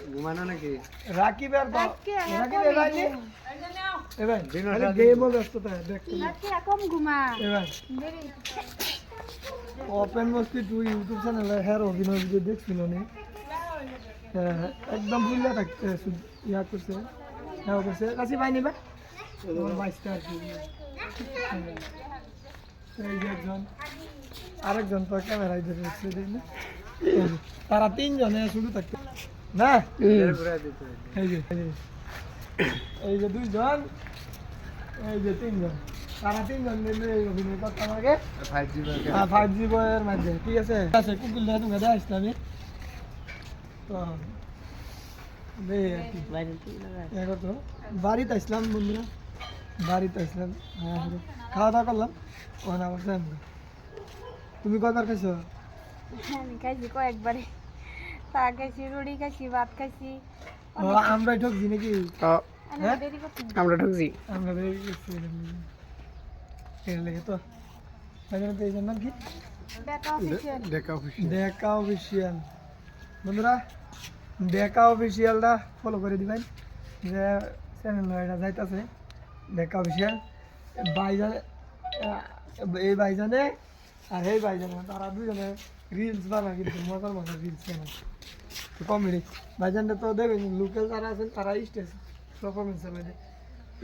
ঘুমানো নাকি রাকিব আর রাকিব এবার নি এবার দিনের আরে রাত গেমও ব্যস্ততা দেখতে নাকি এখন ঘুমা এবার দেরি ওপেন মস্তি তুই ইউটিউব চ্যানেলে হ্যাঁ অভিনয় ভিডিও দেখছিল নি একদম ভুললে থাকতে ইয়া করছে হ্যাঁ করছে কাছে পাই নিবা তোমার বাইশটা আর কি এই যে একজন আরেকজন তো ক্যামেরায় ধরে রাখছে দেখলে তারা তিনজনে শুরু থাকতে না ঘুরে দিতে এই যে দুইজন এই যে তিনজন তারা তিনজন মিলে এই অভিনয় করতে আমাকে 5G 5G বইয়ের মধ্যে ঠিক আছে আছে কুকুর দিয়ে তুমি দেয় আসলে আমি তো দেখো তো বাড়িতে আসলাম বন্ধুরা বাড়িতে আসলাম হ্যাঁ খাওয়া দাওয়া করলাম ওখানে আমার তুমি কয়বার খাইছো আমি খাইছি কয়েকবারে চা খাইছি রুটি খাইছি ভাত খাইছি ও আমরা ঢুকছি নাকি আমি হ্যাঁ? দেরি করতে আমরা ঢুকছি আমরা বেরিয়ে গেছি এর লেগে তো এখানে তো এই জন্য কি দেখা অফিসিয়াল দেখা খুশি দেখা অফিসিয়াল বন্ধুরা দেখা অফিসিয়ালটা ফলো করে দিবেন যে চ্যানেল এটা যাইতেছে দেখা অফিসিয়াল ভাইজান এই ভাইজানে আর এই ভাইজানে তারা দুজনে রিলস বানায় কিন্তু মজার মজার রিলস বানায় কমেডি ভাইজানটা তো দেখবেন লোকাল যারা আছেন তারা স্টেজ পারফরমেন্সের মধ্যে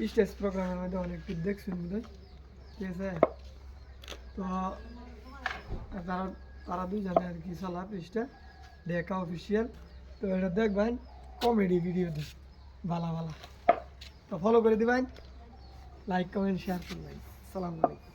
স্টেজ প্রোগ্রামের মধ্যে অনেক কিছু দেখছেন বোধ ঠিক আছে তো তারা তারা দুজনে আর কি চলা পেজটা দেখা অফিসিয়াল তো এটা দেখবেন কমেডি ভিডিও দেখ ভালো ভালো তো ফলো করে দিবেন লাইক কমেন্ট শেয়ার করবেন সালাম আলাইকুম